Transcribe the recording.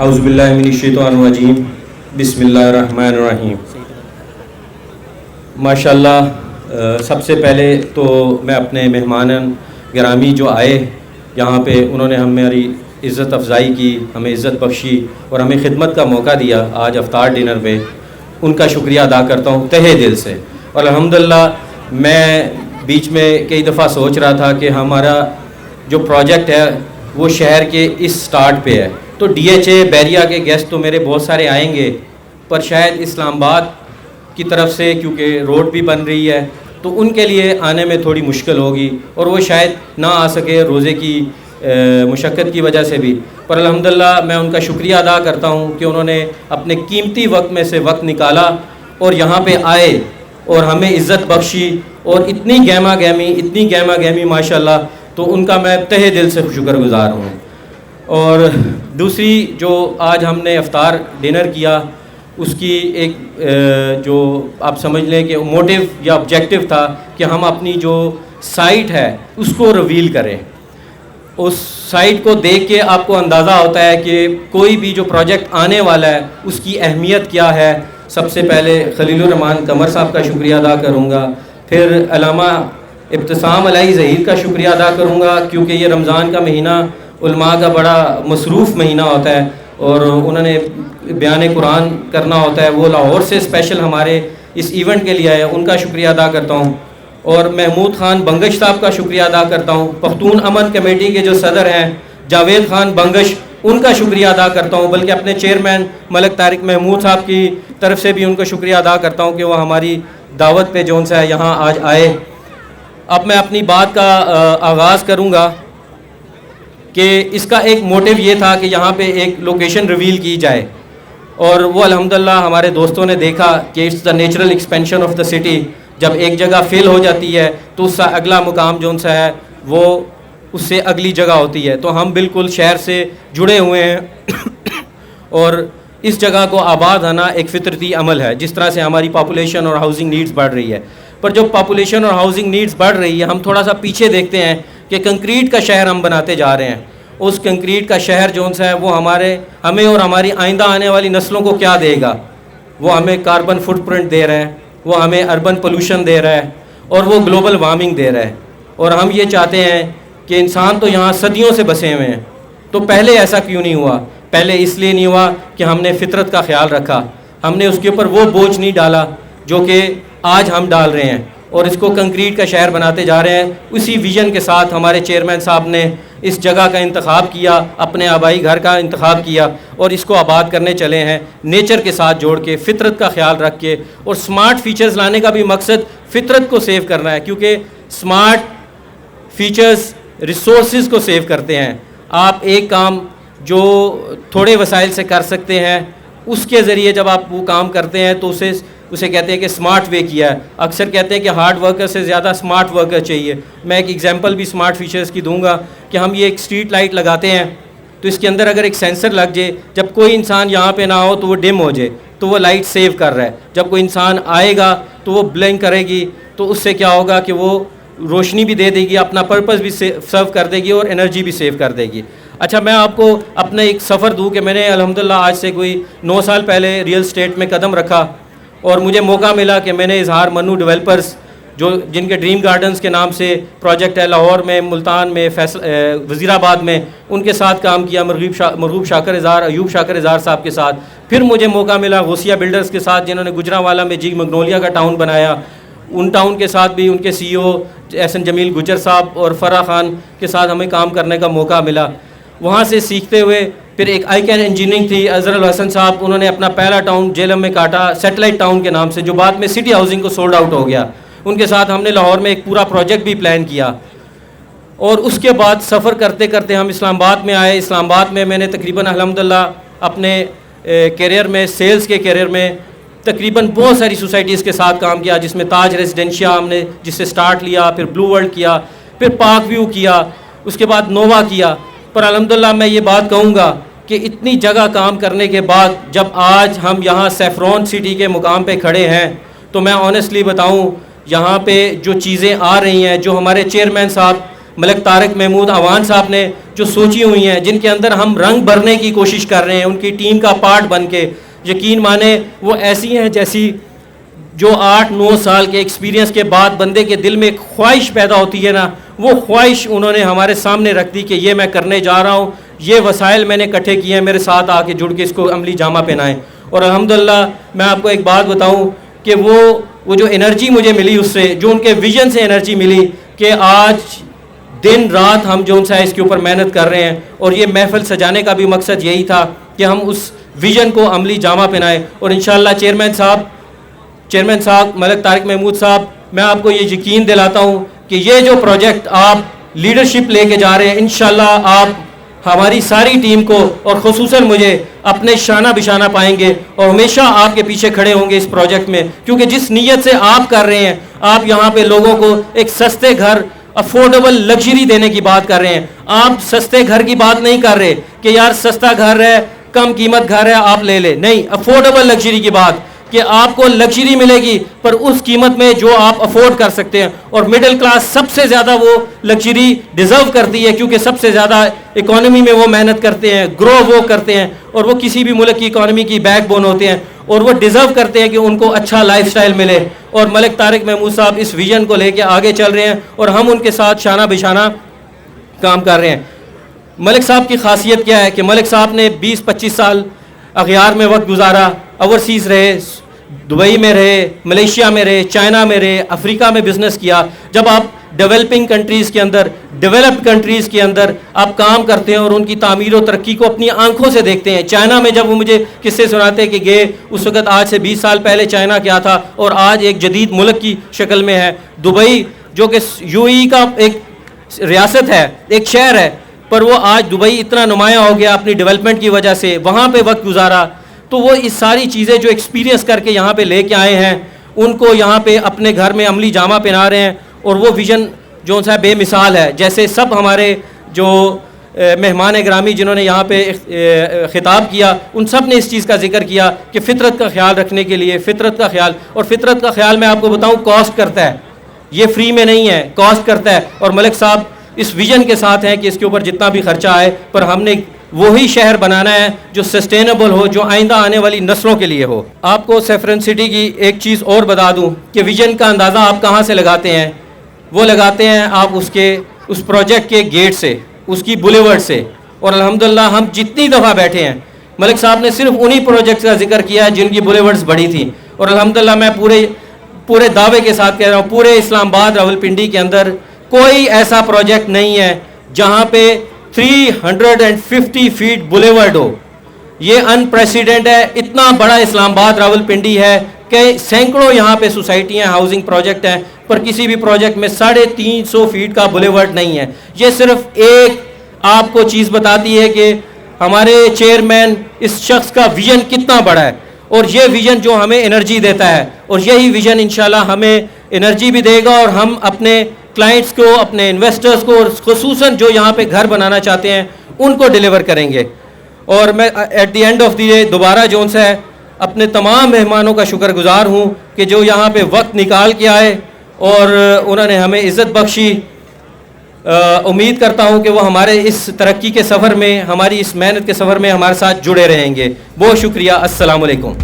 اعوذ باللہ من الشیطان الرجیم بسم اللہ الرحمن الرحیم. ماشاءاللہ سب سے پہلے تو میں اپنے مہمان گرامی جو آئے یہاں پہ، انہوں نے ہماری عزت افزائی کی، ہمیں عزت بخشی اور ہمیں خدمت کا موقع دیا آج افطار ڈنر میں، ان کا شکریہ ادا کرتا ہوں تہہ دل سے. اور الحمدللہ میں بیچ میں کئی دفعہ سوچ رہا تھا کہ ہمارا جو پروجیکٹ ہے وہ شہر کے اس سٹارٹ پہ ہے، تو ڈی ایچ اے بیریا کے گیسٹ تو میرے بہت سارے آئیں گے، پر شاید اسلام آباد کی طرف سے کیونکہ روڈ بھی بن رہی ہے تو ان کے لیے آنے میں تھوڑی مشکل ہوگی اور وہ شاید نہ آ سکے روزے کی مشقت کی وجہ سے بھی. پر الحمدللہ میں ان کا شکریہ ادا کرتا ہوں کہ انہوں نے اپنے قیمتی وقت میں سے وقت نکالا اور یہاں پہ آئے اور ہمیں عزت بخشی اور اتنی گہما گہمی ماشاءاللہ، تو ان کا میں تہہ دل سے شکر گزار ہوں. اور دوسری جو آج ہم نے افطار ڈنر کیا، اس کی ایک جو آپ سمجھ لیں کہ موٹیو یا آبجیکٹیو تھا کہ ہم اپنی جو سائٹ ہے اس کو ریویل کریں. اس سائٹ کو دیکھ کے آپ کو اندازہ ہوتا ہے کہ کوئی بھی جو پروجیکٹ آنے والا ہے اس کی اہمیت کیا ہے. سب سے پہلے خلیل الرحمان قمر صاحب کا شکریہ ادا کروں گا، پھر علامہ ابتسام علیہ ظہیر کا شکریہ ادا کروں گا کیونکہ یہ رمضان کا مہینہ علماء کا بڑا مصروف مہینہ ہوتا ہے اور انہوں نے بیان قرآن کرنا ہوتا ہے، وہ لاہور سے اسپیشل ہمارے اس ایونٹ کے لیے آئے، ان کا شکریہ ادا کرتا ہوں. اور محمود خان بنگش صاحب کا شکریہ ادا کرتا ہوں. پختون امن کمیٹی کے جو صدر ہیں جاوید خان بنگش، ان کا شکریہ ادا کرتا ہوں، بلکہ اپنے چیئرمین ملک طارق محمود صاحب کی طرف سے بھی ان کا شکریہ ادا کرتا ہوں کہ وہ ہماری دعوت پہ جون سا ہے یہاں آج آئے. اب میں اپنی بات کا آغاز کروں گا کہ اس کا ایک موٹیو یہ تھا کہ یہاں پہ ایک لوکیشن ریویل کی جائے، اور وہ الحمدللہ ہمارے دوستوں نے دیکھا کہ it's the natural expansion of the city. جب ایک جگہ فیل ہو جاتی ہے تو اس کا اگلا مقام جون سا ہے وہ اس سے اگلی جگہ ہوتی ہے. تو ہم بالکل شہر سے جڑے ہوئے ہیں اور اس جگہ کو آباد آنا ایک فطرتی عمل ہے. جس طرح سے ہماری پاپولیشن اور ہاؤسنگ نیڈز بڑھ رہی ہے، پر جب پاپولیشن اور ہاؤسنگ نیڈز بڑھ رہی ہے ہم تھوڑا سا پیچھے دیکھتے ہیں کہ کنکریٹ کا شہر ہم بناتے جا رہے ہیں. اس کنکریٹ کا شہر جون سا ہے وہ ہمیں اور ہماری آئندہ آنے والی نسلوں کو کیا دے گا؟ وہ ہمیں کاربن فٹ پرنٹ دے رہا ہے، وہ ہمیں اربن پولوشن دے رہا ہے اور وہ گلوبل وارمنگ دے رہا ہے. اور ہم یہ چاہتے ہیں کہ انسان تو یہاں صدیوں سے بسے ہوئے ہیں، تو پہلے ایسا کیوں نہیں ہوا؟ پہلے اس لیے نہیں ہوا کہ ہم نے فطرت کا خیال رکھا، ہم نے اس کے اوپر وہ بوجھ نہیں ڈالا جو کہ آج ہم ڈال رہے ہیں اور اس کو کنکریٹ کا شہر بناتے جا رہے ہیں. اسی ویژن کے ساتھ ہمارے چیئرمین صاحب نے اس جگہ کا انتخاب کیا، اپنے آبائی گھر کا انتخاب کیا اور اس کو آباد کرنے چلے ہیں نیچر کے ساتھ جوڑ کے، فطرت کا خیال رکھ کے. اور سمارٹ فیچرز لانے کا بھی مقصد فطرت کو سیو کرنا ہے، کیونکہ سمارٹ فیچرز ریسورسز کو سیو کرتے ہیں. آپ ایک کام جو تھوڑے وسائل سے کر سکتے ہیں اس کے ذریعے جب آپ وہ کام کرتے ہیں تو اسے کہتے ہیں کہ سمارٹ وے کیا ہے. اکثر کہتے ہیں کہ ہارڈ ورکر سے زیادہ سمارٹ ورکر چاہیے. میں ایک ایگزامپل بھی سمارٹ فیچرز کی دوں گا کہ ہم یہ ایک اسٹریٹ لائٹ لگاتے ہیں تو اس کے اندر اگر ایک سینسر لگ جائے، جب کوئی انسان یہاں پہ نہ ہو تو وہ ڈم ہو جائے تو وہ لائٹ سیو کر رہا ہے. جب کوئی انسان آئے گا تو وہ بلنک کرے گی تو اس سے کیا ہوگا کہ وہ روشنی بھی دے دے گی، اپنا پرپز بھی سرو کر دے گی اور انرجی بھی سیو کر دے گی. اچھا، میں آپ کو اپنا ایک سفر دوں کہ میں نے الحمدللہ آج سے کوئی 9 سال پہلے ریئل اسٹیٹ میں قدم رکھا اور مجھے موقع ملا کہ میں نے اظہار منو ڈیولپرز جن کے ڈریم گارڈنز کے نام سے پروجیکٹ ہے لاہور میں، ملتان میں، وزیر آباد میں، ان کے ساتھ کام کیا، مرغوب شاکر اظہار، ایوب شاکر اظہار صاحب کے ساتھ. پھر مجھے موقع ملا غوثیہ بلڈرز کے ساتھ جنہوں نے گجرانوالہ میں جی مگنولیا کا ٹاؤن بنایا، ان ٹاؤن کے ساتھ بھی ان کے سی او احسن جمیل گجر صاحب اور فرح خان کے ساتھ ہمیں کام کرنے کا موقع ملا. وہاں سے سیکھتے ہوئے پھر ایک آئی کین انجینئرنگ تھی، اظہر الحسن صاحب، انہوں نے اپنا پہلا ٹاؤن جیلم میں کاٹا سیٹلائٹ ٹاؤن کے نام سے، جو بعد میں سٹی ہاؤسنگ کو سولڈ آؤٹ ہو گیا. ان کے ساتھ ہم نے لاہور میں ایک پورا پروجیکٹ بھی پلان کیا. اور اس کے بعد سفر کرتے کرتے ہم اسلام آباد میں آئے. اسلام آباد میں میں نے تقریباً الحمدللہ اپنے کیریئر میں، سیلز کے کیریئر میں تقریباً بہت ساری سوسائٹیز کے ساتھ کام کیا، جس میں تاج ریزیڈینشیا ہم نے جس سے سٹارٹ لیا، پھر بلو ورلڈ کیا، پھر پارک ویو کیا، اس کے بعد نووا کیا. پر الحمدللہ میں یہ بات کہوں گا کہ اتنی جگہ کام کرنے کے بعد جب آج ہم یہاں سیفرون سٹی کے مقام پہ کھڑے ہیں تو میں آنیسٹلی بتاؤں یہاں پہ جو چیزیں آ رہی ہیں، جو ہمارے چیئرمین صاحب ملک طارق محمود اعوان صاحب نے جو سوچی ہوئی ہیں، جن کے اندر ہم رنگ بھرنے کی کوشش کر رہے ہیں ان کی ٹیم کا پارٹ بن کے، یقین مانیں وہ ایسی ہیں جیسی جو 8-9 سال کے ایکسپیرینس کے بعد بندے کے دل میں ایک خواہش پیدا ہوتی ہے نا، وہ خواہش انہوں نے ہمارے سامنے رکھ دی کہ یہ میں کرنے جا رہا ہوں، یہ وسائل میں نے اکٹھے کیے ہیں، میرے ساتھ آ کے جڑ کے اس کو عملی جامہ پہنائیں. اور الحمدللہ میں آپ کو ایک بات بتاؤں کہ وہ جو انرجی مجھے ملی اس سے، جو ان کے ویژن سے انرجی ملی کہ آج دن رات ہم جو سا اس کے اوپر محنت کر رہے ہیں، اور یہ محفل سجانے کا بھی مقصد یہی تھا کہ ہم اس ویژن کو عملی جامہ پہنائیں. اور انشاءاللہ چیئرمین صاحب ملک طارق محمود صاحب، میں آپ کو یہ یقین دلاتا ہوں کہ یہ جو پروجیکٹ آپ لیڈرشپ لے کے جا رہے ہیں، انشاءاللہ آپ ہماری ساری ٹیم کو اور خصوصاً مجھے اپنے شانہ بشانہ پائیں گے اور ہمیشہ آپ کے پیچھے کھڑے ہوں گے اس پروجیکٹ میں، کیونکہ جس نیت سے آپ کر رہے ہیں، آپ یہاں پہ لوگوں کو ایک سستے گھر، افورڈیبل لگژری دینے کی بات کر رہے ہیں. آپ سستے گھر کی بات نہیں کر رہے کہ یار سستا گھر ہے، کم قیمت گھر ہے آپ لے لیں، نہیں، افورڈیبل لگژری کی بات کہ آپ کو لگژری ملے گی پر اس قیمت میں جو آپ افورڈ کر سکتے ہیں. اور مڈل کلاس سب سے زیادہ وہ لگژری ڈیزرو کرتی ہے، کیونکہ سب سے زیادہ اکانومی میں وہ محنت کرتے ہیں، گرو وہ کرتے ہیں، اور وہ کسی بھی ملک کی اکانومی کی بیک بون ہوتے ہیں، اور وہ ڈیزرو کرتے ہیں کہ ان کو اچھا لائف سٹائل ملے. اور ملک طارق محمود صاحب اس ویژن کو لے کے آگے چل رہے ہیں اور ہم ان کے ساتھ شانہ بشانہ کام کر رہے ہیں. ملک صاحب کی خاصیت کیا ہے کہ ملک صاحب نے 20-25 سال اغیار میں وقت گزارا، اوورسیز رہے، دبئی میں رہے، ملیشیا میں رہے، چائنا میں رہے، افریقہ میں بزنس کیا. جب آپ ڈیولپنگ کنٹریز کے اندر، ڈیولپڈ کنٹریز کے اندر آپ کام کرتے ہیں اور ان کی تعمیر و ترقی کو اپنی آنکھوں سے دیکھتے ہیں. چائنا میں جب وہ مجھے قصے سناتے ہیں کہ گئے اس وقت، آج سے 20 سال پہلے چائنا کیا تھا اور آج ایک جدید ملک کی شکل میں ہے. دبئی جو کہ UAE کا ایک ریاست ہے، ایک شہر ہے، پر وہ آج دبئی اتنا نمایاں ہو گیا اپنی ڈیولپمنٹ کی وجہ سے، وہاں پہ وقت گزارا. تو وہ اس ساری چیزیں جو ایکسپیرینس کر کے یہاں پہ لے کے آئے ہیں، ان کو یہاں پہ اپنے گھر میں عملی جامہ پہنا رہے ہیں. اور وہ ویژن جو سا بے مثال ہے. جیسے سب ہمارے جو مہمان گرامی جنہوں نے یہاں پہ خطاب کیا، ان سب نے اس چیز کا ذکر کیا کہ فطرت کا خیال رکھنے کے لیے، فطرت کا خیال، اور فطرت کا خیال میں آپ کو بتاؤں کاسٹ کرتا ہے، یہ فری میں نہیں ہے، کاسٹ کرتا ہے. اور ملک صاحب اس ویژن کے ساتھ ہیں کہ اس کے اوپر جتنا بھی خرچہ آئے، پر ہم نے وہی شہر بنانا ہے جو سسٹینیبل ہو، جو آئندہ آنے والی نسلوں کے لیے ہو. آپ کو سیفرن سٹی کی ایک چیز اور بتا دوں کہ ویژن کا اندازہ آپ کہاں سے لگاتے ہیں؟ وہ لگاتے ہیں آپ اس پروجیکٹ کے گیٹ سے، اس کی بولیورڈ سے. اور الحمدللہ ہم جتنی دفعہ بیٹھے ہیں، ملک صاحب نے صرف انہی پروجیکٹس کا ذکر کیا ہے جن کی بولیورڈز بڑی تھیں. اور الحمدللہ میں پورے دعوے کے ساتھ کہہ رہا ہوں، پورے اسلام آباد راولپنڈی کے اندر کوئی ایسا پروجیکٹ نہیں ہے جہاں پہ 350 فیٹ بولیورڈ ہو. یہ ان پریسیڈنٹ ہے. اتنا بڑا اسلام آباد راولپنڈی ہے کہ سینکڑوں یہاں پہ سوسائٹیاں، ہاؤسنگ پروجیکٹ ہیں، پر کسی بھی پروجیکٹ میں 350 فیٹ کا بولیورڈ نہیں ہے. یہ صرف ایک آپ کو چیز بتاتی ہے کہ ہمارے چیئرمین اس شخص کا ویژن کتنا بڑا ہے. اور یہ ویژن جو ہمیں انرجی دیتا ہے، اور یہی ویژن انشاءاللہ ہمیں انرجی بھی دے گا، اور ہم اپنے کلائنٹس کو، اپنے انویسٹرز کو، اور خصوصاً جو یہاں پہ گھر بنانا چاہتے ہیں ان کو ڈیلیور کریں گے. اور میں at the end of the day دوبارہ جو ہے اپنے تمام مہمانوں کا شکر گزار ہوں کہ جو یہاں پہ وقت نکال کے آئے اور انہوں نے ہمیں عزت بخشی. امید کرتا ہوں کہ وہ ہمارے اس ترقی کے سفر میں، ہماری اس محنت کے سفر میں ہمارے ساتھ جڑے رہیں گے. بہت شکریہ. السلام علیکم.